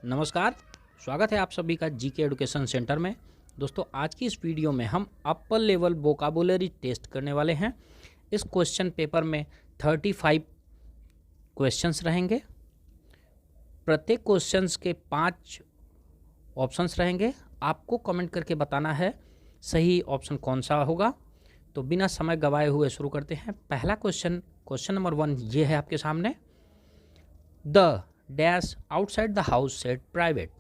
नमस्कार, स्वागत है आप सभी का जीके एजुकेशन सेंटर में। दोस्तों, आज की इस वीडियो में हम अपर लेवल वोकाबुलरी टेस्ट करने वाले हैं। इस क्वेश्चन पेपर में 35 क्वेश्चंस रहेंगे। प्रत्येक क्वेश्चंस के 5 ऑप्शंस रहेंगे। आपको कमेंट करके बताना है सही ऑप्शन कौन सा होगा। तो बिना समय गवाए हुए शुरू करते हैं। पहला क्वेश्चन नंबर 1 ये है आपके सामने। The dash outside the house set private.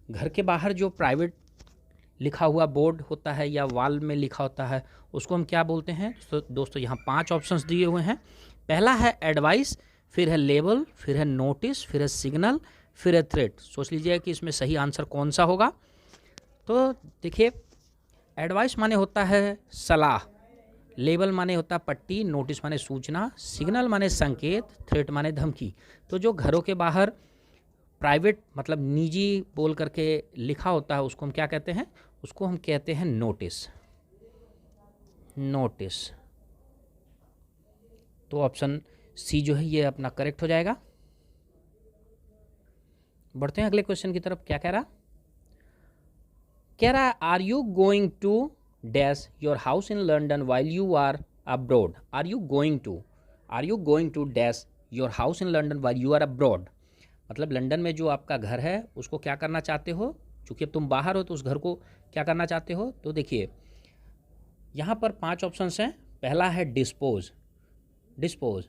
घर के बाहर जो प्राइवेट लिखा हुआ बोर्ड होता है या वॉल में लिखा होता है उसको हम क्या बोलते हैं? तो दोस्तों यहाँ 5 ऑप्शंस दिए हुए हैं। पहला है एडवाइस, फिर है लेबल, फिर है नोटिस, फिर है सिग्नल, फिर है थ्रेट। सोच लीजिए कि इसमें सही आंसर कौन सा होगा। तो देखिए, एडवाइस माने होता है सलाह, लेबल माने होता है पट्टी, नोटिस माने सूचना, सिग्नल माने संकेत, थ्रेट माने धमकी। तो जो घरों के बाहर प्राइवेट मतलब निजी बोल करके लिखा होता है उसको हम क्या कहते हैं? उसको हम कहते हैं नोटिस। नोटिस। तो ऑप्शन सी जो है ये अपना करेक्ट हो जाएगा। बढ़ते हैं अगले क्वेश्चन की तरफ। क्या कह रहा है are you going to dash your house in London while you are abroad. Are you going to dash your house in London while you are abroad. मतलब लंदन में जो आपका घर है उसको क्या करना चाहते हो? चूँकि अब तुम बाहर हो तो उस घर को क्या करना चाहते हो? तो देखिए यहाँ पर 5 ऑप्शंस हैं। पहला है डिस्पोज। डिस्पोज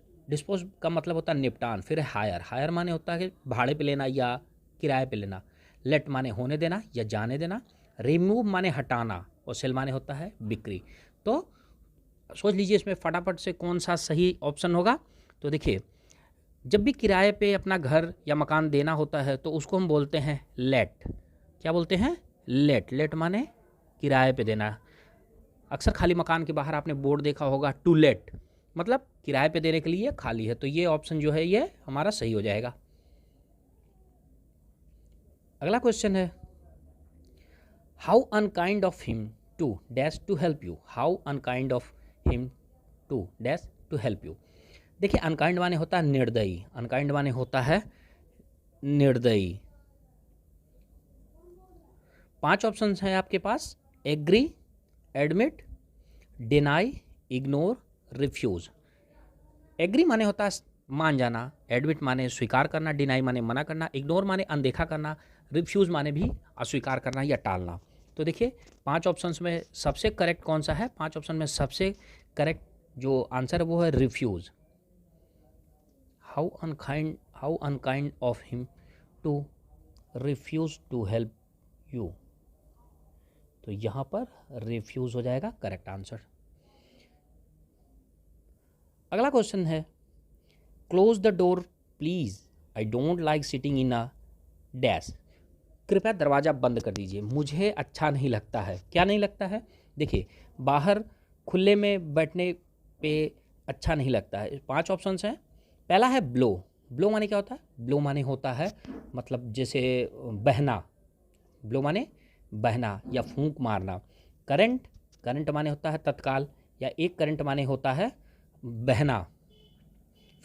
का मतलब होता है निपटान। फिर है हायर माने होता है भाड़े पे लेना या किराए पे लेना। लेट माने होने देना या जाने देना। रिमूव माने हटाना और सेल माने होता है बिक्री। तो सोच लीजिए इसमें फटाफट से कौन सा सही ऑप्शन होगा। तो देखिए, जब भी किराए पे अपना घर या मकान देना होता है तो उसको हम बोलते हैं लेट। क्या बोलते हैं? लेट माने किराए पे देना। अक्सर खाली मकान के बाहर आपने बोर्ड देखा होगा टू लेट, मतलब किराए पे देने के लिए खाली है। तो ये ऑप्शन जो है ये हमारा सही हो जाएगा। अगला क्वेश्चन है how unkind of him to dash to help you. How unkind of him to dash to help you. देखिए, अनकाइंड माने होता है निर्दयी। अनकाइंड माने होता है निर्दयी। 5 ऑप्शंस हैं आपके पास। Agree, admit, deny, ignore, refuse. Agree माने होता है मान जाना, एडमिट माने स्वीकार करना, डिनाई माने मना करना, इग्नोर माने अनदेखा करना, रिफ्यूज माने भी अस्वीकार करना या टालना। तो देखिए 5 ऑप्शंस में सबसे करेक्ट कौन सा है? 5 ऑप्शन में सबसे करेक्ट जो आंसर है वो है refuse. How unkind of him to refuse to help you. तो यहाँ पर रिफ्यूज हो जाएगा करेक्ट आंसर। अगला क्वेश्चन है close the door please, I don't like sitting in a dash. कृपया दरवाज़ा बंद कर दीजिए, मुझे अच्छा नहीं लगता है। क्या नहीं लगता है? देखिए, बाहर खुले में बैठने पे अच्छा नहीं लगता है। 5 ऑप्शंस हैं। पहला है ब्लो। ब्लो माने क्या होता है? ब्लो माने होता है मतलब जैसे बहना। ब्लो माने बहना या फूंक मारना। करंट माने होता है तत्काल या एक करंट माने होता है बहना।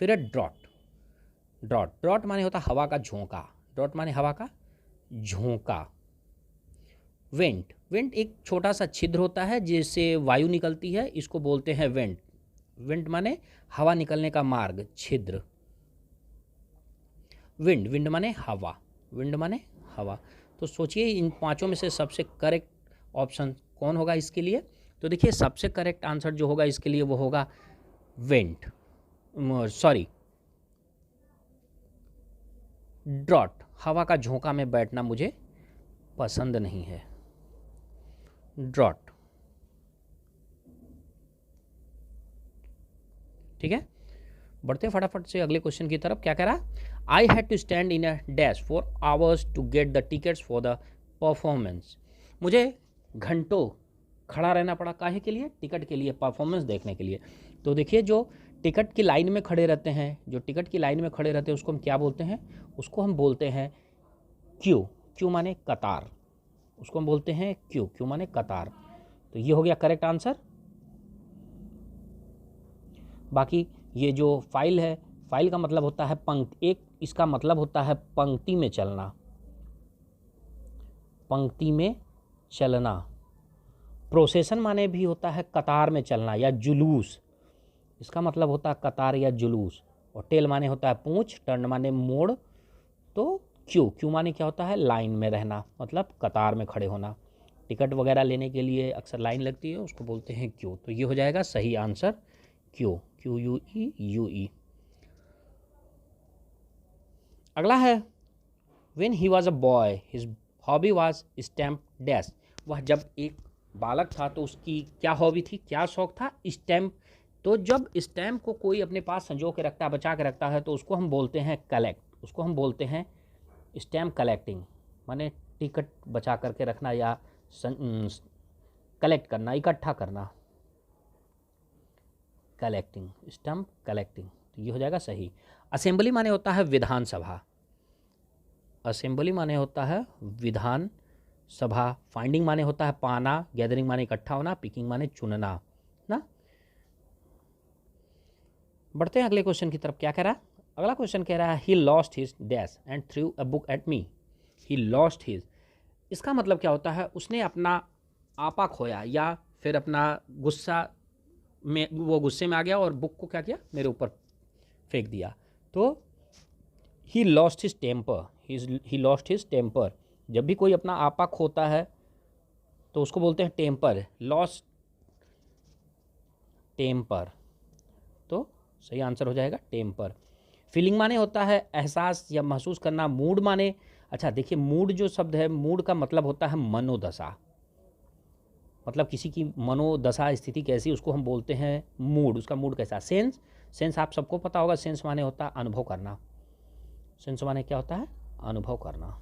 फिर है ड्रॉट माने होता है हवा का झोंका। ड्रॉट माने हवा का झोंका। वेंट एक छोटा सा छिद्र होता है जिससे वायु निकलती है, इसको बोलते हैं वेंट माने हवा निकलने का मार्ग, छिद्र। विंड माने हवा। तो सोचिए इन 5 में से सबसे करेक्ट ऑप्शन कौन होगा इसके लिए? तो देखिए, सबसे करेक्ट आंसर जो होगा इसके लिए वो होगा ड्रॉट। हवा का झोंका में बैठना मुझे पसंद नहीं है। ड्रॉट। ठीक है, बढ़ते फटाफट से अगले क्वेश्चन की तरफ। क्या कह रहा? I had to stand in a dash for hours to get the tickets for the performance. मुझे घंटों खड़ा रहना पड़ा। काहे के लिए? टिकट के लिए, परफॉर्मेंस देखने के लिए। तो देखिए, जो टिकट की लाइन में खड़े रहते हैं उसको हम क्या बोलते हैं? उसको हम बोलते हैं क्यू माने कतार। उसको हम बोलते हैं क्यू माने कतार। तो ये हो गया करेक्ट आंसर। बाकी ये जो फाइल है, फाइल का मतलब होता है पंक्ति, एक इसका मतलब होता है पंक्ति में चलना। पंक्ति में चलना। प्रोसेशन माने भी होता है कतार में चलना या जुलूस, इसका मतलब होता है कतार या जुलूस। और टेल माने होता है पूंछ, टर्न माने मोड़। तो क्यू माने क्या होता है, लाइन में रहना, मतलब कतार में खड़े होना। टिकट वगैरह लेने के लिए अक्सर लाइन लगती है, उसको बोलते हैं क्यू। तो ये हो जाएगा सही आंसर क्यू, QUE। अगला है when he was a boy his hobby was stamp dash. वह जब एक बालक था तो उसकी क्या हॉबी थी, क्या शौक था, स्टैम्प। तो जब स्टैम्प को कोई अपने पास संजो के रखता है, बचा के रखता है, तो उसको हम बोलते हैं कलेक्ट, उसको हम बोलते हैं स्टैम्प कलेक्टिंग। माने टिकट बचा करके रखना या कलेक्ट करना, इकट्ठा करना, कलेक्टिंग, स्टैम्प कलेक्टिंग। तो ये हो जाएगा सही। असेंबली माने होता है विधानसभा, असेंबली माने होता है विधान सभा। फाइंडिंग माने होता है पाना, गैदरिंग माने इकट्ठा होना, पिकिंग माने चुनना ना। बढ़ते हैं अगले क्वेश्चन की तरफ। क्या कह रहा है अगला क्वेश्चन, कह रहा है ही lost his dash and through a book at me. He lost his, इसका मतलब क्या होता है, उसने अपना आपा खोया या फिर अपना गुस्सा में, वो गुस्से में आ गया और बुक को क्या किया, मेरे ऊपर फेंक दिया। तो he lost his temper, he lost his temper. जब भी कोई अपना आपा खोता है तो उसको बोलते हैं टेम्पर, लॉस्ट टेम्पर। तो सही आंसर हो जाएगा टेम्पर। फीलिंग माने होता है एहसास या महसूस करना। मूड माने, अच्छा देखिए, मूड जो शब्द है, मूड का मतलब होता है मनोदशा, मतलब किसी की मनोदशा स्थिति कैसी, उसको हम बोलते हैं मूड, उसका मूड कैसा। सेंस, सेंस आप सबको पता होगा, सेंस माने होता है अनुभव करना। सेंस माने क्या होता है, अनुभव करना।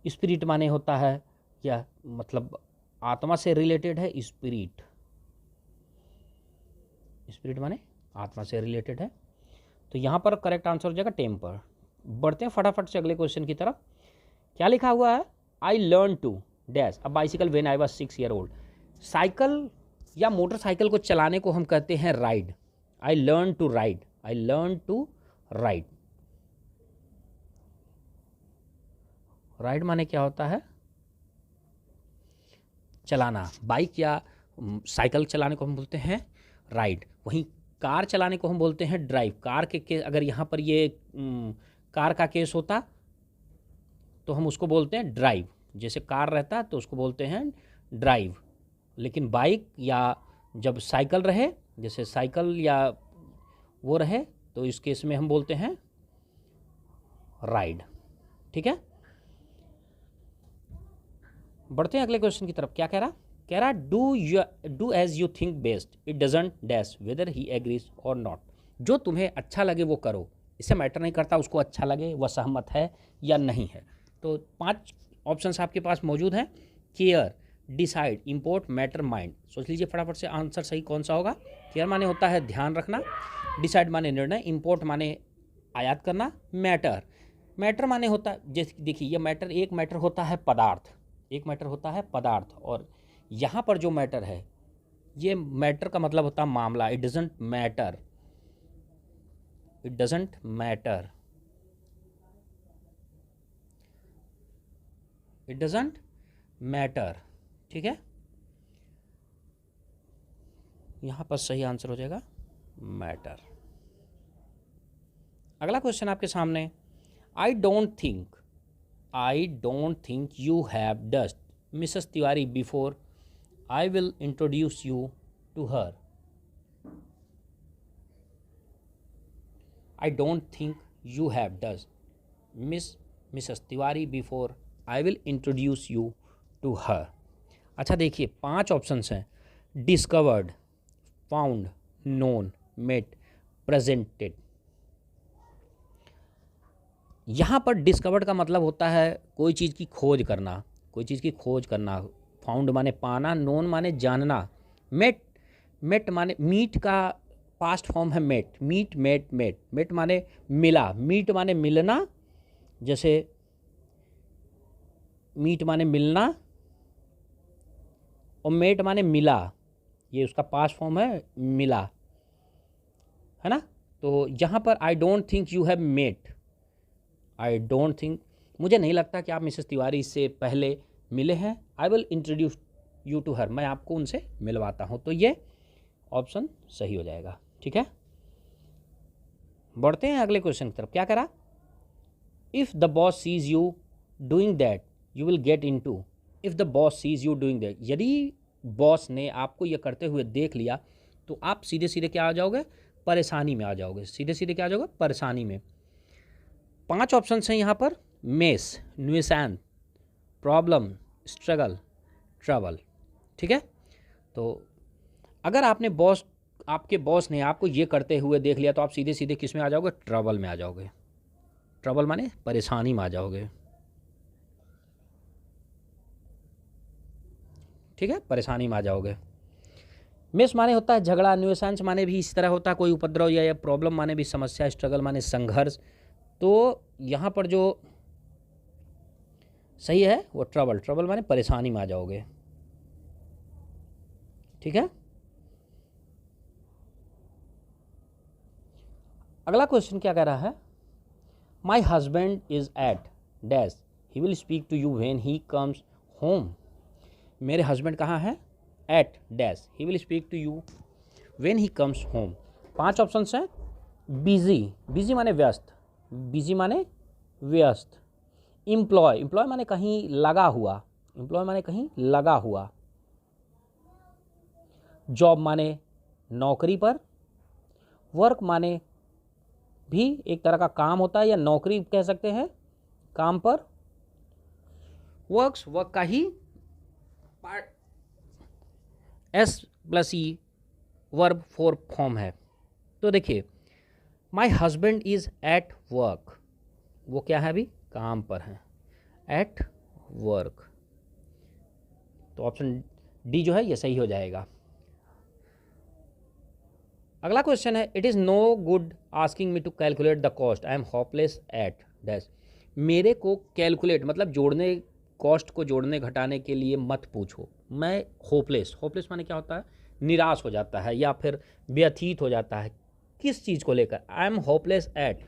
स्पिरिट माने होता है, या मतलब आत्मा से रिलेटेड है, स्पिरिट, स्पिरिट माने आत्मा से रिलेटेड है। तो यहाँ पर करेक्ट आंसर हो जाएगा टेम्पर। बढ़ते हैं फटाफट से अगले क्वेश्चन की तरफ। क्या लिखा हुआ है, I learn to dash a bicycle when I was 6 year old. Cycle या मोटरसाइकिल को चलाने को हम कहते हैं ride. I learn to ride, I learn to ride. Ride माने क्या होता है, चलाना। बाइक या साइकिल चलाने को हम बोलते हैं राइड। वहीं कार चलाने को हम बोलते हैं ड्राइव। कार के अगर यहाँ पर ये कार का केस होता तो हम उसको बोलते हैं ड्राइव। जैसे कार रहता तो उसको बोलते हैं ड्राइव। लेकिन बाइक या जब साइकिल रहे, जैसे साइकिल या वो रहे, तो इस केस में हम बोलते हैं राइड। ठीक है, बढ़ते हैं अगले क्वेश्चन की तरफ। क्या कह रहा do as you think best, it doesn't dash whether he agrees और नॉट। जो तुम्हें अच्छा लगे वो करो, इससे मैटर नहीं करता उसको अच्छा लगे, वह सहमत है या नहीं है। तो 5 ऑप्शंस आपके पास मौजूद हैं, care, decide, import, matter, mind. सोच लीजिए फटाफट से आंसर सही कौन सा होगा। केयर माने होता है ध्यान रखना, डिसाइड माने निर्णय, इम्पोर्ट माने आयात करना, मैटर, मैटर माने होता है, जैसे देखिए ये मैटर, एक मैटर होता है पदार्थ, एक मैटर होता है पदार्थ, और यहाँ पर जो मैटर है, ये मैटर का मतलब होता है मामला। It doesn't matter, it doesn't matter, it doesn't matter. ठीक है, यहाँ पर सही आंसर हो जाएगा मैटर। अगला क्वेश्चन आपके सामने, I don't think you have dust Mrs Tiwari before I will introduce you to her. I don't think you have dust Mrs Tiwari before I will introduce you to her. अच्छा देखिए 5 options हैं, discovered, found, known, met, presented. यहाँ पर discovered का मतलब होता है कोई चीज़ की खोज करना, कोई चीज़ की खोज करना। फाउंड माने पाना, नोन माने जानना, मेट माने मीट का पास्ट फॉर्म है मेट, मेट माने मिला, मीट माने मिलना, जैसे मीट माने मिलना, और मेट माने मिला, ये उसका पास्ट फॉर्म है मिला, है ना। तो यहाँ पर I don't think you have met, I don't think, मुझे नहीं लगता कि आप मिसेस तिवारी से पहले मिले हैं। I will introduce you to her, मैं आपको उनसे मिलवाता हूँ। तो ये ऑप्शन सही हो जाएगा। ठीक है, बढ़ते हैं अगले क्वेश्चन की तरफ। क्या करा, if the boss sees you doing that you will get in to. If the boss sees you doing that, यदि बॉस ने आपको ये करते हुए देख लिया तो आप सीधे सीधे क्या आ जाओगे, परेशानी में आ जाओगे। सीधे सीधे क्या आ जाओगे, परेशानी में। 5 ऑप्शन हैं यहाँ पर, mess, nuisance, problem, struggle, trouble. ठीक है, तो अगर आपके बॉस ने आपको ये करते हुए देख लिया तो आप सीधे सीधे किस में आ जाओगे, ट्रबल में आ जाओगे। ट्रबल माने परेशानी में आ जाओगे। ठीक है, परेशानी में आ जाओगे। मेस माने होता है झगड़ा, न्यूसेंस माने भी इस तरह होता है कोई उपद्रव या प्रॉब्लम माने भी समस्या, स्ट्रगल माने संघर्ष। तो यहाँ पर जो सही है वो ट्रबल, ट्रबल माने परेशानी में आ जाओगे। ठीक है, अगला क्वेश्चन क्या कह रहा है, my husband is at dash, he will speak to you when he comes home. मेरे हस्बैंड कहाँ हैं, at dash, he will speak to you when he comes home. 5 option हैं, बिजी, बिजी माने व्यस्त, बिजी माने व्यस्त। एम्प्लॉय, एम्प्लॉय माने कहीं लगा हुआ, एम्प्लॉय माने कहीं लगा हुआ। जॉब माने नौकरी पर। वर्क माने भी एक तरह का काम होता है या नौकरी कह सकते हैं, काम पर। वर्क्स, वर्क का ही part, S plus E verb four form है। तो देखिए, my husband is at work, वो क्या है अभी, काम पर है, एट वर्क। तो ऑप्शन डी जो है ये सही हो जाएगा। अगला क्वेश्चन है, it is no good asking me to calculate the cost, I am hopeless at dash. मेरे को कैलकुलेट मतलब जोड़ने, कॉस्ट को जोड़ने घटाने के लिए मत पूछो, मैं होपलेस, होपलेस माने क्या होता है, निराश हो जाता है या फिर व्यथित हो जाता है किस चीज़ को लेकर, I am hopeless at.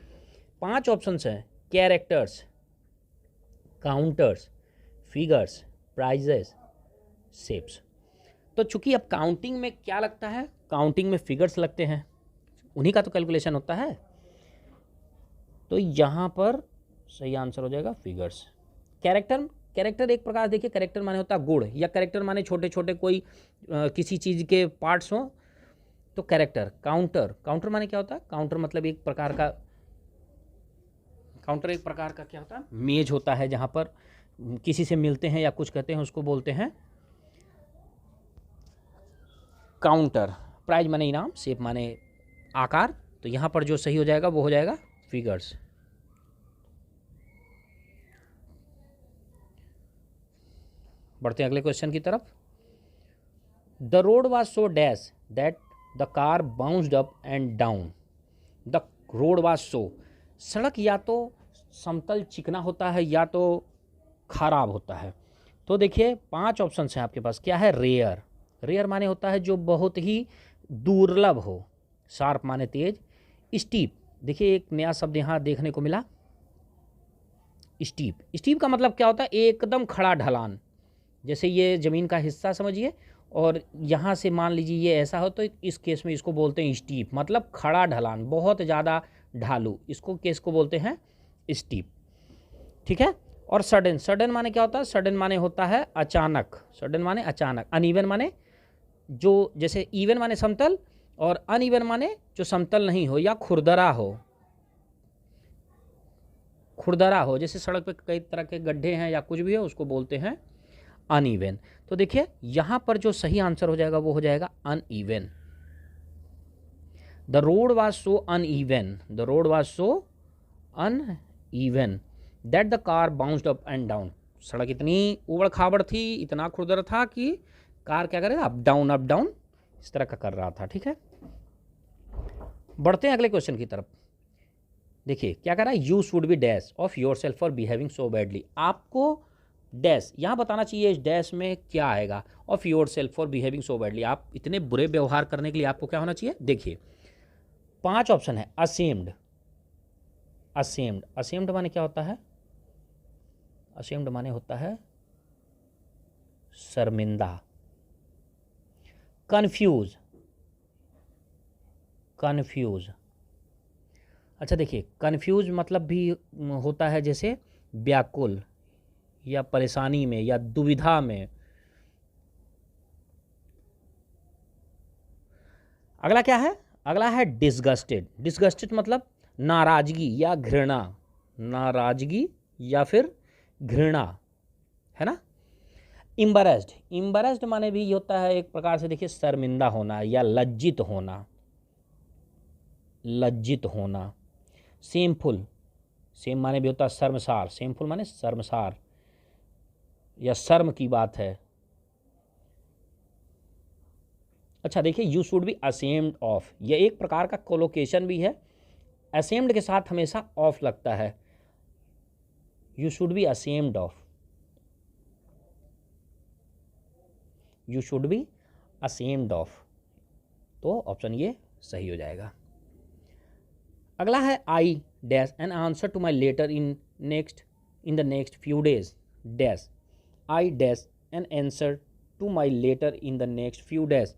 5 option हैं, characters, counters, figures, prizes, shapes. तो चूंकि अब काउंटिंग में क्या लगता है, काउंटिंग में फिगर्स लगते हैं, उन्हीं का तो कैलकुलेशन होता है। तो यहाँ पर सही आंसर हो जाएगा फिगर्स। कैरेक्टर, कैरेक्टर एक प्रकार देखिए, कैरेक्टर माने होता है गुण, या कैरेक्टर माने छोटे छोटे कोई किसी चीज़ के पार्ट्स हों तो कैरेक्टर। काउंटर, काउंटर माने क्या होता है, काउंटर मतलब एक प्रकार का, काउंटर एक प्रकार का क्या होता है, मेज होता है जहाँ पर किसी से मिलते हैं या कुछ कहते हैं उसको बोलते हैं काउंटर। प्राइज माने इनाम, शेप माने आकार। तो यहाँ पर जो सही हो जाएगा वो हो जाएगा फिगर्स। बढ़ते हैं अगले क्वेश्चन की तरफ। The road was so dash that the car bounced up and down. The road was so, सड़क या तो समतल चिकना होता है या तो खराब होता है। तो देखिए 5 ऑप्शन हैं आपके पास। क्या है, रेयर, रेयर माने होता है जो बहुत ही दुर्लभ हो। शार्प माने तेज। स्टीप, देखिए एक नया शब्द यहाँ देखने को मिला, स्टीप। स्टीप का मतलब क्या होता है, एकदम खड़ा ढलान। जैसे ये ज़मीन का हिस्सा समझिए और यहाँ से मान लीजिए ये ऐसा हो, तो इस केस में इसको बोलते हैं स्टीप, मतलब खड़ा ढलान, बहुत ज़्यादा ढालू, इसको केस को बोलते हैं स्टीप। ठीक है। और सडन, सडन माने क्या होता है, सडन माने होता है अचानक, सडन माने अचानक। अनइवन माने जो, जैसे इवन माने समतल और अनइवन माने जो समतल नहीं हो या खुरदरा हो, खुरदरा हो, जैसे सड़क पे कई तरह के गड्ढे हैं या कुछ भी है उसको बोलते हैं अनइवन। तो देखिए यहाँ पर जो सही आंसर हो जाएगा वो हो जाएगा uneven. The road was so uneven, the road was so uneven that the car bounced up and down. सड़क इतनी उबड़ खाबड़ थी, इतना खुरदर था कि कार क्या करेगा, अप डाउन इस तरह का कर रहा था। ठीक है, बढ़ते हैं अगले क्वेश्चन की तरफ। देखिए क्या कर रहा है, you should B dash of your self for behaving so badly. आपको डैश यहाँ बताना चाहिए, इस डैश में क्या आएगा, of your self for behaving so badly. आप इतने बुरे व्यवहार करने के लिए आपको क्या होना चाहिए। देखिए 5 ऑप्शन है, असेम्ड, असेम्ड, असेम्ड माने क्या होता है? असेम्ड माने होता है शर्मिंदा। कन्फ्यूज, कन्फ्यूज, अच्छा देखिए कन्फ्यूज मतलब भी होता है जैसे व्याकुल या परेशानी में या दुविधा में। अगला क्या है? अगला है डिसगस्टेड। डिसगस्टेड मतलब नाराजगी या घृणा, नाराजगी या फिर घृणा, है ना। इम्बैरेस्ड, इम्बैरेस्ड माने भी होता है एक प्रकार से देखिए शर्मिंदा होना या लज्जित होना, लज्जित होना। शेमफुल, शेम माने भी होता है शर्मसार, शेमफुल माने शर्मसार या शर्म की बात है। अच्छा देखिए you should be ashamed of, यह एक प्रकार का कोलोकेशन भी है। असेम्ड के साथ हमेशा ऑफ लगता है। You should be ashamed of, you should be ashamed of, तो ऑप्शन ये सही हो जाएगा। अगला है I dash an answer to my letter in the next few days dash, I dash an answer to my letter in the next few days.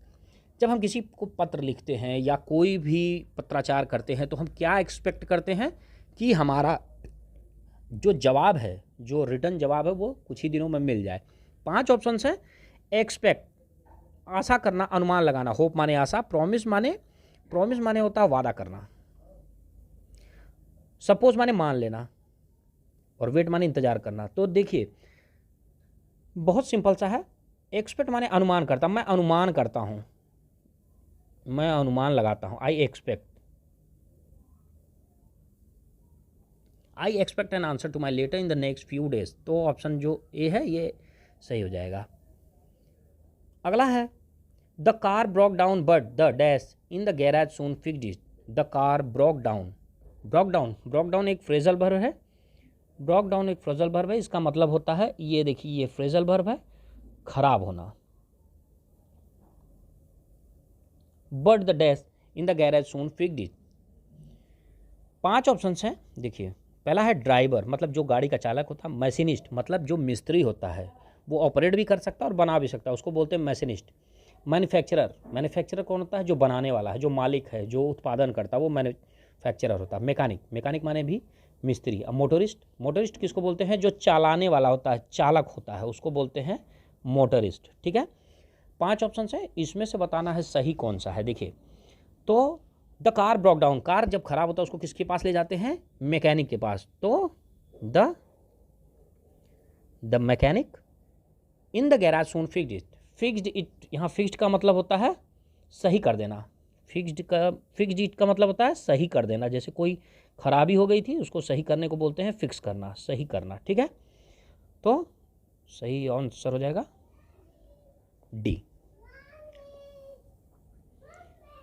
जब हम किसी को पत्र लिखते हैं या कोई भी पत्राचार करते हैं तो हम क्या एक्सपेक्ट करते हैं कि हमारा जो जवाब है, जो रिटर्न जवाब है वो कुछ ही दिनों में मिल जाए। 5 ऑप्शंस हैं। एक्सपेक्ट, आशा करना, अनुमान लगाना, होप माने आशा, प्रॉमिस माने होता है वादा करना, सपोज माने मान लेना, और वेट माने इंतजार करना। तो देखिए बहुत सिंपल सा है। एक्सपेक्ट माने अनुमान करता, मैं अनुमान करता हूँ, मैं अनुमान लगाता हूँ। I expect an answer to my letter in the next few days, तो ऑप्शन जो ए है ये सही हो जाएगा। अगला है the car broke down but the dash in the garage soon fixed it. The car broke down, broke down एक फ्रेजल वर्ब है। ब्रोक डाउन एक फ्रेजल वर्ब है, इसका मतलब होता है, ये देखिए ये फ्रेजल वर्ब है, खराब होना। But the dash in the garage soon fixed it. 5 option हैं देखिए। पहला है ड्राइवर, मतलब जो गाड़ी का चालक होता है। मैशिनिस्ट मतलब जो मिस्त्री होता है, वो ऑपरेट भी कर सकता है और बना भी सकता है, उसको बोलते हैं मैशिनिस्ट। मैन्युफैक्चरर कौन होता है? जो बनाने वाला है, जो मालिक है, जो उत्पादन करता है, वो मैन्युफैक्चरर होता है। मैकेनिक माने भी मिस्त्री। अब मोटरिस्ट किसको बोलते हैं? जो चलाने वाला होता है, चालक होता है, उसको बोलते हैं मोटरिस्ट। ठीक है, 5 ऑप्शन है, इसमें से बताना है सही कौन सा है। देखिए तो the car broke down, car जब खराब होता है उसको किसके पास ले जाते हैं? मैकेनिक के पास। तो the mechanic in the garage soon fixed it, यहाँ फिक्स्ड का मतलब होता है सही कर देना। फिक्स्ड इट का मतलब होता है सही कर देना। जैसे कोई खराबी हो गई थी, उसको सही करने को बोलते हैं फिक्स करना, सही करना। ठीक है, तो सही आंसर हो जाएगा डी।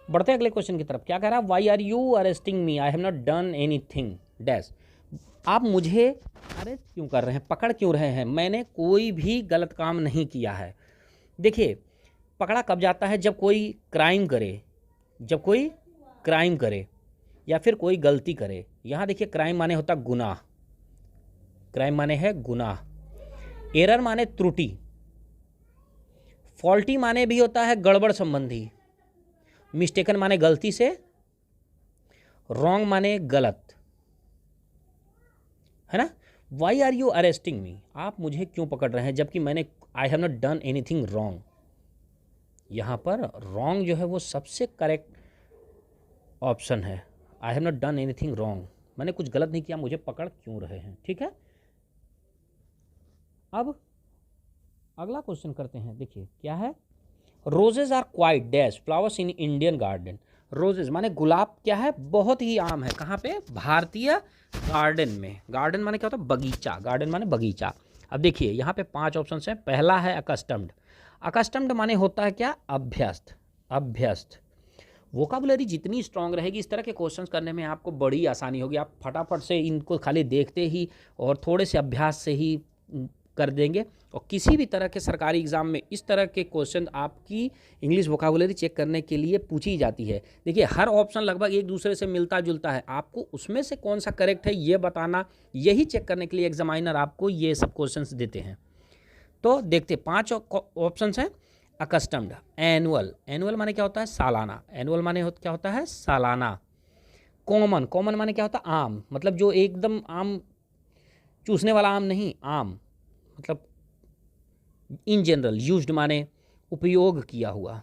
बढ़ते हैं अगले क्वेश्चन की तरफ। क्या कह रहा है? Why are you arresting me, I have not done anything dash. आप मुझे अरेस्ट क्यों कर रहे हैं, पकड़ क्यों रहे हैं? मैंने कोई भी गलत काम नहीं किया है। देखिए पकड़ा कब जाता है? जब कोई क्राइम करे, या फिर कोई गलती करे। यहाँ देखिए क्राइम माने होता गुनाह, क्राइम माने है गुनाह। एरर माने त्रुटि। फॉल्टी माने भी होता है गड़बड़ संबंधी। मिस्टेकन माने गलती से। रॉन्ग माने गलत, है ना। वाई आर यू अरेस्टिंग मी, आप मुझे क्यों पकड़ रहे हैं, जबकि मैंने आई have not done anything wrong. यहाँ पर रॉन्ग जो है वो सबसे करेक्ट ऑप्शन है। आई have not done anything wrong, मैंने कुछ गलत नहीं किया, मुझे पकड़ क्यों रहे हैं। ठीक है, अब अगला क्वेश्चन करते हैं। देखिए क्या है? Roses are quite dash flowers in Indian garden. Roses माने गुलाब क्या है? बहुत ही आम है। कहाँ पे? भारतीय गार्डन में। गार्डन माने क्या होता है? बगीचा। गार्डन माने बगीचा। अब देखिए यहाँ पे 5 ऑप्शन हैं। पहला है अकस्टम्ड। अकस्टम्ड माने होता है क्या? अभ्यस्त। वोकाबुलरी जितनी स्ट्रांग रहेगी, इस तरह के क्वेश्चंस करने में आपको बड़ी आसानी होगी। आप फटाफट से इनको खाली देखते ही और थोड़े से अभ्यास से ही कर देंगे। और किसी भी तरह के सरकारी एग्जाम में इस तरह के क्वेश्चन आपकी इंग्लिश वोकाबुलरी चेक करने के लिए पूछी जाती है। देखिए हर ऑप्शन लगभग एक दूसरे से मिलता जुलता है, आपको उसमें से कौन सा करेक्ट है ये बताना, यही चेक करने के लिए एग्जामिनर आपको ये सब क्वेश्चंस देते हैं। तो देखते 5 ऑप्शंस हैं। अकस्टम्ड, एनुअल, एनुअल माने क्या होता है सालाना, एनुअल माने क्या होता है सालाना। कॉमन, कॉमन माने क्या होता है आम, मतलब जो एकदम आम चूसने वाला आम नहीं, आम मतलब इन जनरल, यूज्ड माने उपयोग किया हुआ।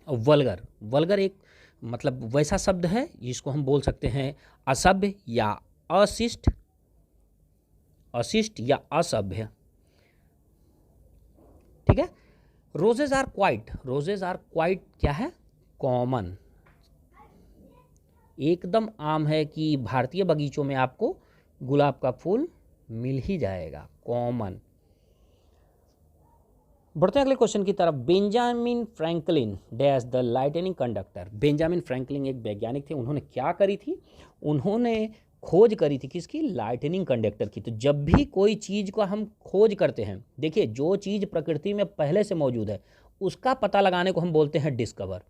और वल्गर, वल्गर एक मतलब वैसा शब्द है जिसको हम बोल सकते हैं असभ्य या अशिष्ट, अशिष्ट या असभ्य, ठीक है। Roses are quite, roses are quite क्या है कॉमन, एकदम आम है कि भारतीय बगीचों में आपको गुलाब का फूल मिल ही जाएगा, कॉमन। बढ़ते हैं अगले क्वेश्चन की तरफ। Benjamin Franklin dash the lightning conductor. Benjamin Franklin एक वैज्ञानिक थे, उन्होंने क्या करी थी, उन्होंने खोज करी थी किसकी, लाइटनिंग कंडक्टर की। तो जब भी कोई चीज़ को हम खोज करते हैं, देखिए जो चीज़ प्रकृति में पहले से मौजूद है उसका पता लगाने को हम बोलते हैं डिस्कवर।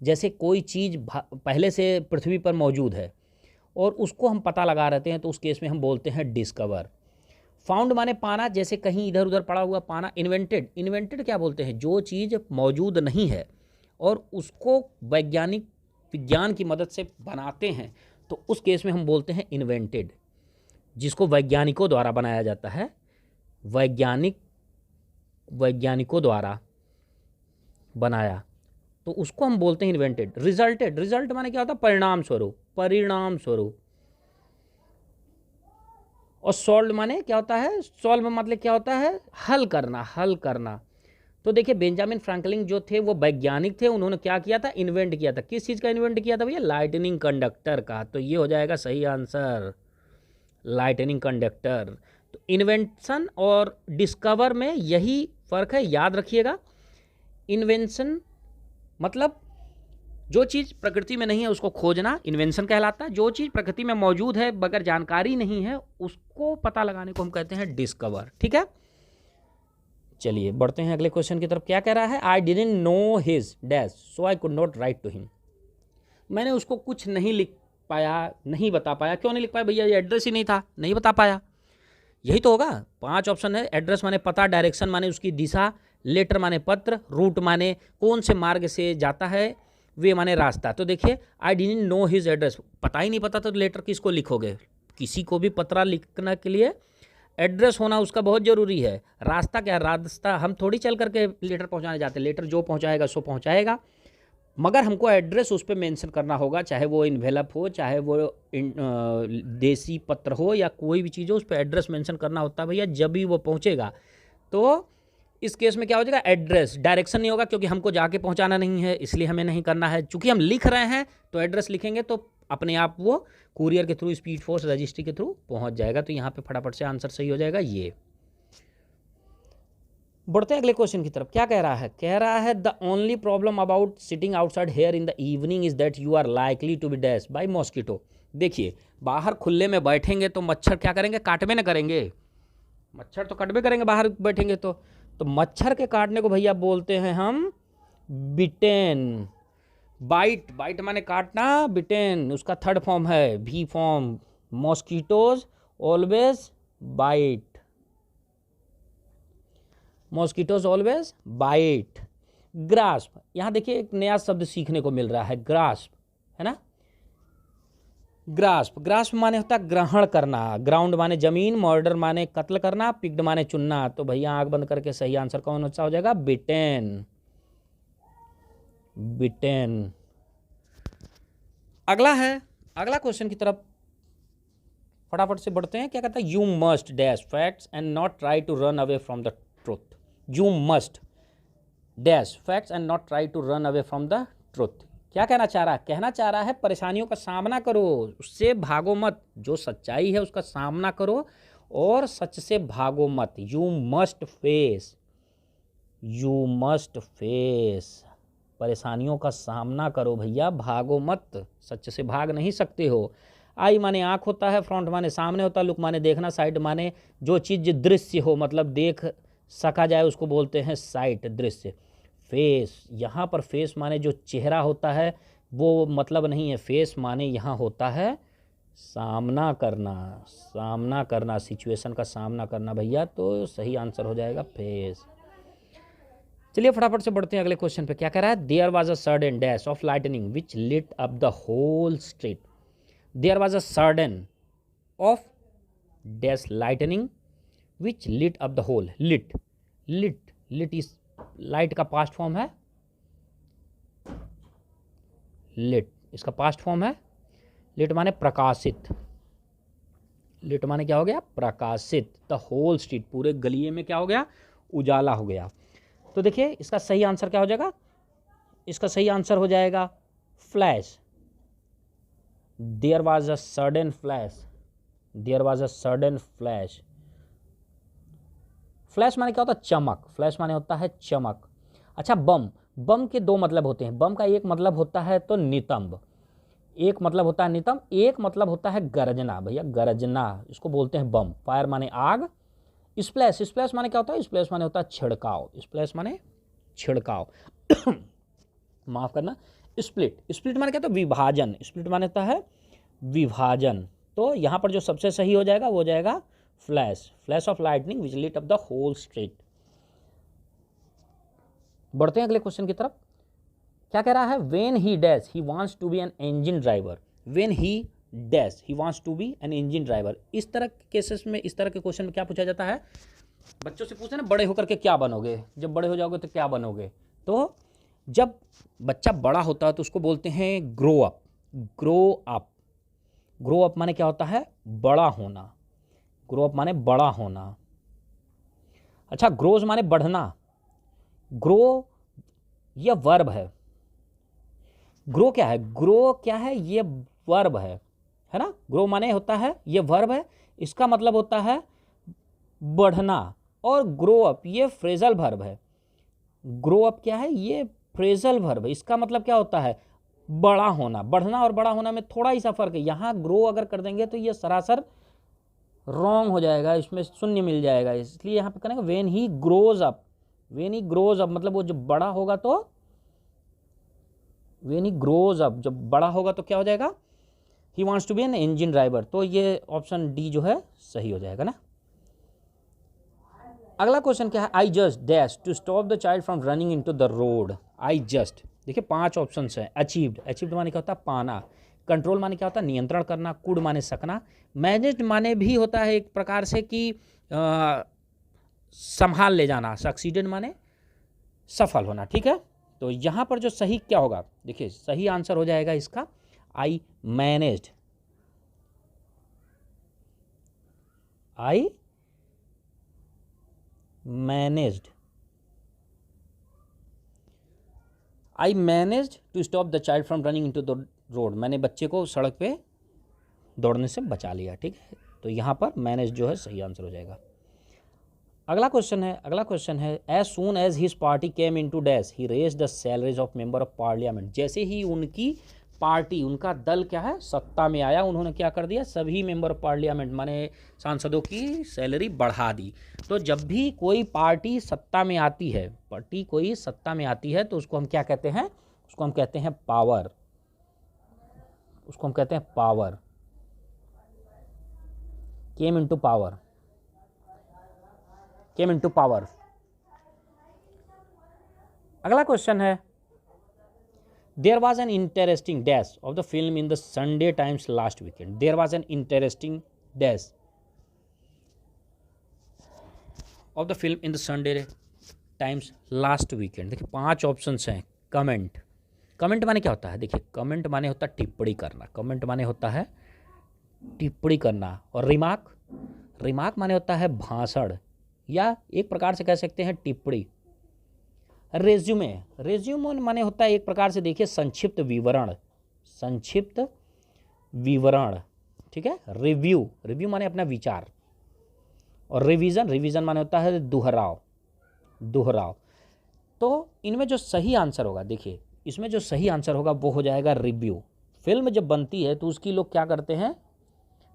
जैसे कोई चीज़ पहले से पृथ्वी पर मौजूद है और उसको हम पता लगा रहते हैं तो उस केस में हम बोलते हैं डिस्कवर। फाउंड माने पाना, जैसे कहीं इधर उधर पड़ा हुआ पाना। इन्वेंटेड, इन्वेंटेड क्या बोलते हैं, जो चीज़ मौजूद नहीं है और उसको वैज्ञानिक विज्ञान की मदद से बनाते हैं तो उस केस में हम बोलते हैं इन्वेंटेड, जिसको वैज्ञानिकों द्वारा बनाया जाता है, वैज्ञानिकों द्वारा बनाया तो उसको हम बोलते हैं इन्वेंटेड। रिजल्टेड, रिजल्ट माने क्या होता है परिणाम स्वरूप, परिणाम स्वरूप। और सॉल्व माने क्या होता है, सॉल्व मतलब क्या होता है हल करना, हल करना। तो देखिए बेंजामिन फ्रैंकलिन जो थे वो वैज्ञानिक थे, उन्होंने क्या किया था, इन्वेंट किया था। किस चीज़ का इन्वेंट किया था भैया, लाइटनिंग कंडक्टर का। तो ये हो जाएगा सही आंसर, लाइटनिंग कंडक्टर। तो इन्वेंशन और डिस्कवर में यही फ़र्क है, याद रखिएगा। इन्वेंशन मतलब जो चीज़ प्रकृति में नहीं है उसको खोजना इन्वेंशन कहलाता है, जो चीज़ प्रकृति में मौजूद है मगर जानकारी नहीं है उसको पता लगाने को हम कहते हैं डिस्कवर, ठीक है। चलिए बढ़ते हैं अगले क्वेश्चन की तरफ। क्या कह रहा है, I didn't know his dash so I could not write to him. मैंने उसको कुछ नहीं लिख पाया, नहीं बता पाया। क्यों नहीं लिख पाया भैया, ये एड्रेस ही नहीं था, नहीं बता पाया। यही तो होगा, 5 ऑप्शन है। एड्रेस माने पता, डायरेक्शन माने उसकी दिशा, लेटर माने पत्र, रूट माने कौन से मार्ग से जाता है, वे माने रास्ता। तो देखिए आई डिडंट नो हिज एड्रेस, पता ही नहीं पता तो लेटर किसको लिखोगे। किसी को भी पत्र लिखने के लिए एड्रेस होना उसका बहुत ज़रूरी है। रास्ता क्या, रास्ता हम थोड़ी चल करके लेटर पहुंचाने जाते, लेटर जो पहुंचाएगा सो पहुंचाएगा, मगर हमको एड्रेस उस पर मेंशन करना होगा, चाहे वो इन्वेलप हो, चाहे वो देसी पत्र हो या कोई भी चीज़ हो, उस पर एड्रेस मेंशन करना होता है भैया, जब भी वो पहुंचेगा। तो इस केस में क्या हो जाएगा, एड्रेस, डायरेक्शन नहीं होगा क्योंकि हमको जाके पहुंचाना नहीं है, इसलिए हमें नहीं करना है। चूंकि हम लिख रहे हैं तो एड्रेस लिखेंगे तो अपने आप वो कुरियर के थ्रू, स्पीड पोस्ट, रजिस्ट्री के थ्रू पहुंच जाएगा। तो यहाँ पे फटाफट से आंसर सही हो जाएगा ये। बढ़ते हैं अगले क्वेश्चन की तरफ। क्या कह रहा है, कह रहा है the only problem about sitting outside here in the evening is that you are likely to be dash by mosquito. देखिए बाहर खुले में बैठेंगे तो मच्छर क्या करेंगे, काटबे न करेंगे, मच्छर तो कटबे करेंगे बाहर बैठेंगे तो मच्छर के काटने को भैया बोलते हैं हम बिटेन। बाइट, बाइट माने काटना, बिटेन उसका थर्ड फॉर्म है, भी form. Mosquitoes always bite, mosquitoes always bite. Grasp, यहाँ देखिए एक नया शब्द सीखने को मिल रहा है, ग्रास्प, है ना। ग्रास्प, ग्रास्प माने होता है ग्रहण करना। ग्राउंड माने जमीन, मर्डर माने कत्ल करना, पिक्ड माने चुनना। तो भैया आंख बंद करके सही आंसर कौन सा हो जाएगा, बिटेन, बिटेन। अगला है, अगला क्वेश्चन की तरफ फटाफट से बढ़ते हैं। क्या कहता है, you must dash facts and not try to run away from the truth. You must dash facts and not try to run away from the truth. क्या कहना चाह रहा है, कहना चाह रहा है परेशानियों का सामना करो, उससे भागो मत। जो सच्चाई है उसका सामना करो और सच से भागो मत। You must face, you must face, परेशानियों का सामना करो भैया, भागो मत, सच से भाग नहीं सकते हो। आई माने आँख होता है, फ्रंट माने सामने होता है, लुक माने देखना, साइड माने जो चीज़ दृश्य हो, मतलब देख सका जाए उसको बोलते हैं साइट, दृश्य। फेस, यहाँ पर फेस माने जो चेहरा होता है वो मतलब नहीं है, फेस माने यहाँ होता है सामना करना, सामना करना, सिचुएशन का सामना करना भैया, तो सही आंसर हो जाएगा फेस। चलिए फटाफट से बढ़ते हैं अगले क्वेश्चन पे। क्या कह रहा है? There was a sudden dash of lightning which lit up the whole street. There was a sudden of dash lightning which lit up the whole, lit, lit, lit इस लाइट का पास्ट फॉर्म है, lit इसका past form है, lit माने प्रकाशित, lit माने क्या हो गया? प्रकाशित। द होल स्ट्रीट, पूरे गलिये में क्या हो गया? उजाला हो गया। तो देखिए इसका सही आंसर क्या हो जाएगा? इसका सही आंसर हो जाएगा flash. There was a sudden flash, there was a sudden flash. Flash माने क्या होता है? चमक, फ्लैश माने होता है चमक। अच्छा, बम, बम के दो मतलब होते हैं। बम का एक मतलब होता है तो नितंब, एक मतलब होता है नितंब, एक मतलब होता है गरजना भैया, गरजना, इसको बोलते हैं बम। फायर माने आग। स्प्लैश, स्प्लैश माने क्या होता है? स्प्लैश माने होता है छिड़काव, स्प्लैश माने छिड़काव। माफ करना। स्प्लिट, स्प्लिट माने क्या होता है? विभाजन, स्प्लिट माने होता है विभाजन। तो यहाँ पर जो सबसे सही हो जाएगा वो हो जाएगा flash, flash of lightning which lit up the whole street. बढ़ते हैं अगले क्वेश्चन की तरफ। क्या कह रहा है? When he dash he wants to be an engine driver, when he dash he wants to be an engine driver. इस तरह के केसेस में, इस तरह के क्वेश्चन में क्या पूछा जाता है? बच्चों से पूछे ना, बड़े होकर के क्या बनोगे, जब बड़े हो जाओगे तो क्या बनोगे। तो जब बच्चा बड़ा होता है तो उसको बोलते हैं grow up, grow up. Grow up माने क्या होता है? बड़ा होना, ग्रो अप माने बड़ा होना। अच्छा, ग्रोज माने बढ़ना, ग्रो यह वर्ब है। ग्रो क्या है? ग्रो क्या है? ये वर्ब है ना। ग्रो माने होता है, ये वर्ब है, इसका मतलब होता है बढ़ना। और ग्रो अप ये फ्रेजल वर्ब है। ग्रो अप क्या है? ये फ्रेजल वर्ब है, इसका मतलब क्या होता है? बड़ा होना। बढ़ना और बड़ा होना में थोड़ा ही सा फर्क है। यहाँ ग्रो अगर कर देंगे तो ये सरासर रॉन्ग हो जाएगा, इसमें शून्य मिल जाएगा, इसलिए यहाँ पे करेंगे when he grows up. When he grows up मतलब वो जब बड़ा होगा तो, वेन ही ग्रोज अप जब बड़ा होगा तो क्या हो जाएगा? He wants to be an engine driver. तो ये ऑप्शन डी जो है सही हो जाएगा ना। अगला क्वेश्चन क्या है? I just dash to stop the child from running into the road. I just, देखिए 5 ऑप्शंस हैं। अचीव्ड, अचीव्ड माने क्या होता है? पाना। कंट्रोल माने क्या होता है? नियंत्रण करना। कुड माने सकना। मैनेज्ड माने भी होता है एक प्रकार से कि संभाल ले जाना। सक्सीडेड माने सफल होना। ठीक है, तो यहाँ पर जो सही क्या होगा? देखिए सही आंसर हो जाएगा इसका I managed. I managed, I managed to stop the child from running into the road. मैंने बच्चे को सड़क पे दौड़ने से बचा लिया। ठीक है, तो यहाँ पर मैनेज जो है सही आंसर हो जाएगा। अगला क्वेश्चन है, अगला क्वेश्चन है as soon as his party came into dash he raise the salaries of member of parliament. जैसे ही उनकी पार्टी, उनका दल क्या है, सत्ता में आया, उन्होंने क्या कर दिया? सभी मेंबर ऑफ पार्लियामेंट माने सांसदों की सैलरी बढ़ा दी। तो जब भी कोई पार्टी सत्ता में आती है, पार्टी कोई सत्ता में आती है तो उसको हम क्या कहते हैं? उसको हम कहते हैं पावर, उसको हम कहते हैं power. Came into power, came into power. अगला क्वेश्चन है there was an interesting dash of the film in the Sunday Times last weekend. There was an interesting dash of the film in the Sunday Times last weekend. देखिए 5 options हैं। Comment, comment माने क्या होता है? देखिए comment माने होता है टिप्पणी करना, कमेंट माने होता है टिप्पणी करना। और रिमार्क, रिमार्क माने होता है भाषण या एक प्रकार से कह सकते हैं टिप्पणी। रेज्यूमे, रेज्यूमे माने होता है एक प्रकार से देखिए संक्षिप्त विवरण, संक्षिप्त विवरण। ठीक है, रिव्यू, रिव्यू माने अपना विचार। और रिवीजन, रिवीजन माने होता है दोहराव, दोहराव। तो इनमें जो सही आंसर होगा, देखिए इसमें जो सही आंसर होगा वो हो जाएगा रिव्यू। फिल्म जब बनती है तो उसकी लोग क्या करते हैं?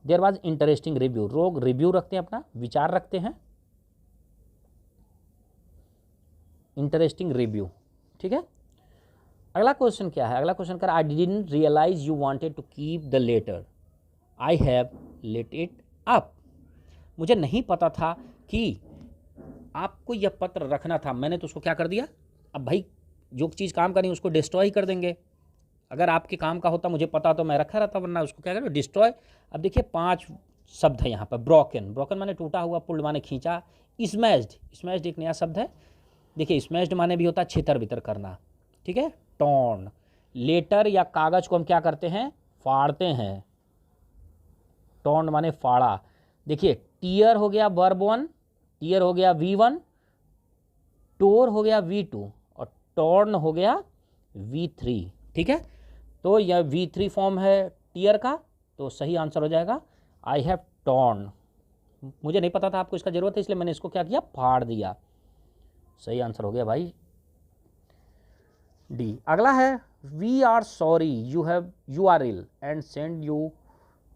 देयर वाज इंटरेस्टिंग रिव्यू, लोग रिव्यू रखते हैं, अपना विचार रखते हैं, इंटरेस्टिंग रिव्यू। ठीक है, अगला क्वेश्चन क्या है, अगला क्वेश्चन कर I didn't realize you wanted to keep the letter, I have let it up. मुझे नहीं पता था कि आपको यह पत्र रखना था, मैंने तो उसको क्या कर दिया। अब भाई जो चीज़ काम करनी उसको डिस्ट्रॉय कर देंगे। अगर आपके काम का होता मुझे पता तो मैं रखा रहता, वरना उसको क्या करें, डिस्ट्रॉय। अब देखिए 5 शब्द है यहाँ पर। ब्रोकन, ब्रोकन माने टूटा हुआ, पुल्ड माने खींचा, स्मैश्ड, स्मैश्ड एक नया शब्द है। देखिए स्मैश्ड माने भी होता है छितर बितर करना। ठीक है, टॉर्न, लेटर या कागज को हम क्या करते हैं, फाड़ते हैं। टॉर्न माने फाड़ा। देखिए टीयर हो गया वर्ब 1, टीयर हो गया V1, टोर हो गया V2 और टॉर्न हो गया V3। ठीक है, तो यह V3 फॉर्म है टीयर का, तो सही आंसर हो जाएगा आई हैव टॉर्न। मुझे नहीं पता था आपको इसका जरूरत है, इसलिए मैंने इसको क्या किया, फाड़ दिया। सही आंसर हो गया भाई डी। अगला है we are sorry you are ill and send you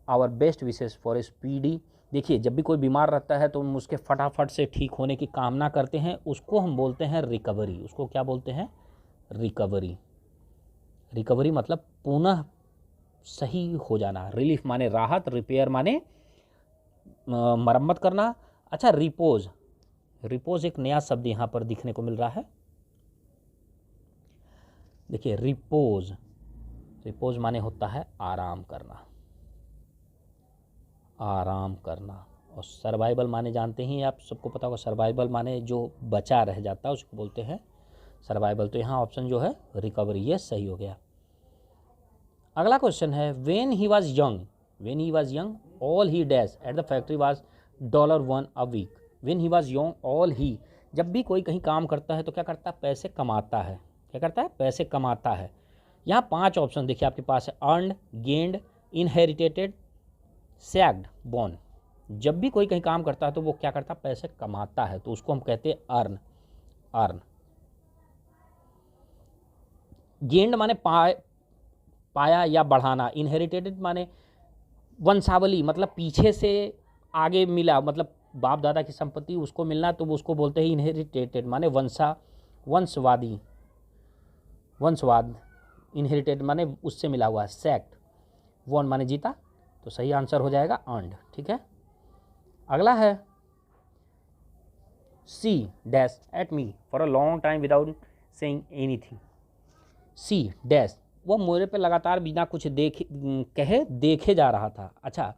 our best wishes for a speedy. देखिए जब भी कोई बीमार रहता है तो हम उसके फटाफट से ठीक होने की कामना करते हैं, उसको हम बोलते हैं रिकवरी। उसको क्या बोलते हैं, रिकवरी। रिकवरी मतलब पुनः सही हो जाना। रिलीफ माने राहत, रिपेयर माने मरम्मत करना। अच्छा रिपोज, रिपोज एक नया शब्द यहाँ पर दिखने को मिल रहा है। देखिए रिपोज, रिपोज माने होता है आराम करना, आराम करना। और सर्वाइवल माने जानते ही आप सबको पता होगा, सर्वाइवल माने जो बचा रह जाता है उसको बोलते हैं सर्वाइवल। तो यहाँ ऑप्शन जो है रिकवरी, ये सही हो गया। अगला क्वेश्चन है when he was young, when he was young all he dash at the factory was $1 a week. When he was young all he, जब भी कोई कहीं काम करता है तो क्या करता है, पैसे कमाता है। क्या करता है, पैसे कमाता है। यहाँ 5 ऑप्शन देखिए आपके पास है, earned, gained, inherited, sacked, born. जब भी कोई कहीं काम करता है तो वो क्या करता है, पैसे कमाता है, तो उसको हम कहते हैं अर्न, अर्न। गेन्ड माने पाया या बढ़ाना, इनहेरिटेड माने वंशावली, मतलब पीछे से आगे मिला, मतलब बाप दादा की संपत्ति उसको मिलना, तो उसको बोलते हैं इनहेरिटेड माने वंशवादी, वंशवाद। इनहेरिटेड माने उससे मिला हुआ है। सैक्ड, वॉन माने जीता, तो सही आंसर हो जाएगा अर्नड। ठीक है, अगला है she dash at me for a long time without saying anything. She dash, वो मेरे पे लगातार बिना कुछ कहे देखे जा रहा था। अच्छा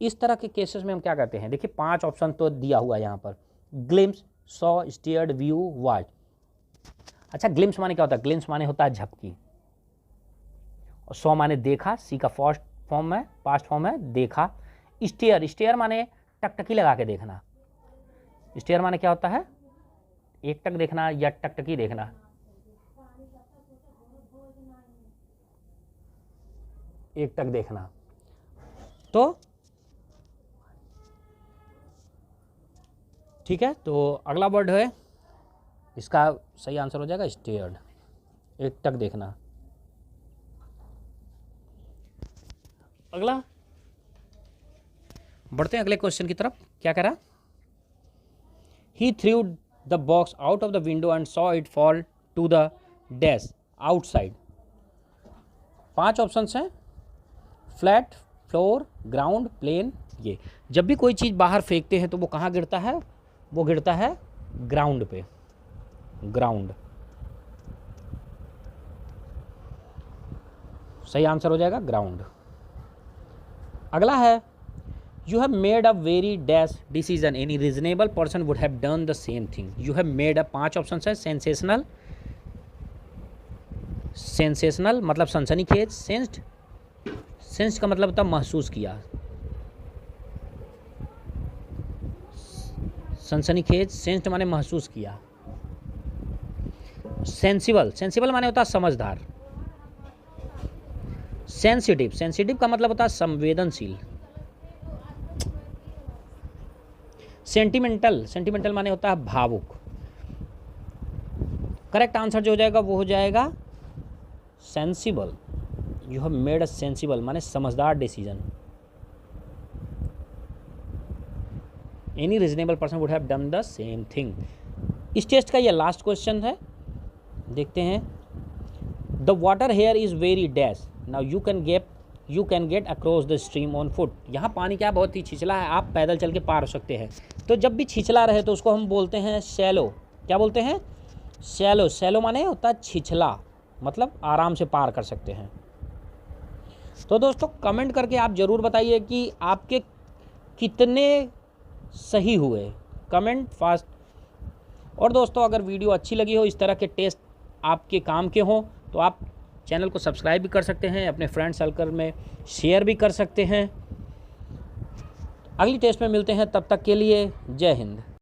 इस तरह के केसेस में हम क्या कहते हैं, देखिए 5 ऑप्शन तो दिया हुआ है यहाँ पर। Glimpse, saw, steered, view, watch. अच्छा ग्लिम्स माने क्या होता है, ग्लिम्स माने होता है झपकी, और सॉ माने देखा, सी का फर्स्ट फॉर्म है, पास्ट फॉर्म है देखा। स्टेयर, स्टेयर माने टकटकी लगा के देखना। स्टेयर माने क्या होता है, एक टक देखना या टकटकी देखना। एक टक देखना। तो ठीक है, तो अगला वर्ड है, इसका सही आंसर हो जाएगा स्टेयर्ड, एक टक देखना। अगला बढ़ते हैं अगले क्वेश्चन की तरफ। क्या कह रहा, he threw the box out of the window and saw it fall to the dash outside. 5 options हैं, फ्लैट, फ्लोर, ग्राउंड, प्लेन। ये जब भी कोई चीज़ बाहर फेंकते हैं तो वो कहाँ गिरता है, वो गिरता है ग्राउंड पे, ग्राउंड। सही आंसर हो जाएगा ग्राउंड। अगला है you have made a very dash decision, any reasonable person would have done the same thing. You have made a, 5 option है, सेंसेशनल, सेंसेशनल मतलब सनसनीखेज, सेंस्ड, सेंस का मतलब होता है महसूस किया, सनसनीखेज, सेंस्ड माने महसूस किया। सेंसिबल, सेंसिबल माने होता है समझदार। सेंसिटिव, सेंसिटिव का मतलब होता है संवेदनशील। सेंटिमेंटल, सेंटिमेंटल माने होता है भावुक। करेक्ट आंसर जो हो जाएगा वो हो जाएगा sensible. You have made a sensible माने समझदार decision. Any reasonable person would have done the same thing. इस टेस्ट का ये लास्ट क्वेश्चन है, देखते हैं। The water here is very dash, now you can get across the stream on foot. यहाँ पानी क्या बहुत ही छिछला है, आप पैदल चल के पार हो सकते हैं। तो जब भी छिछला रहे तो उसको हम बोलते हैं शैलो। क्या बोलते हैं? शैलो। शैलो माने होता है छिछला, मतलब आराम से पार कर सकते हैं। तो दोस्तों कमेंट करके आप ज़रूर बताइए कि आपके कितने सही हुए, कमेंट फास्ट। और दोस्तों अगर वीडियो अच्छी लगी हो, इस तरह के टेस्ट आपके काम के हों, तो आप चैनल को सब्सक्राइब भी कर सकते हैं, अपने फ्रेंड सर्कल में शेयर भी कर सकते हैं। अगली टेस्ट में मिलते हैं, तब तक के लिए जय हिंद।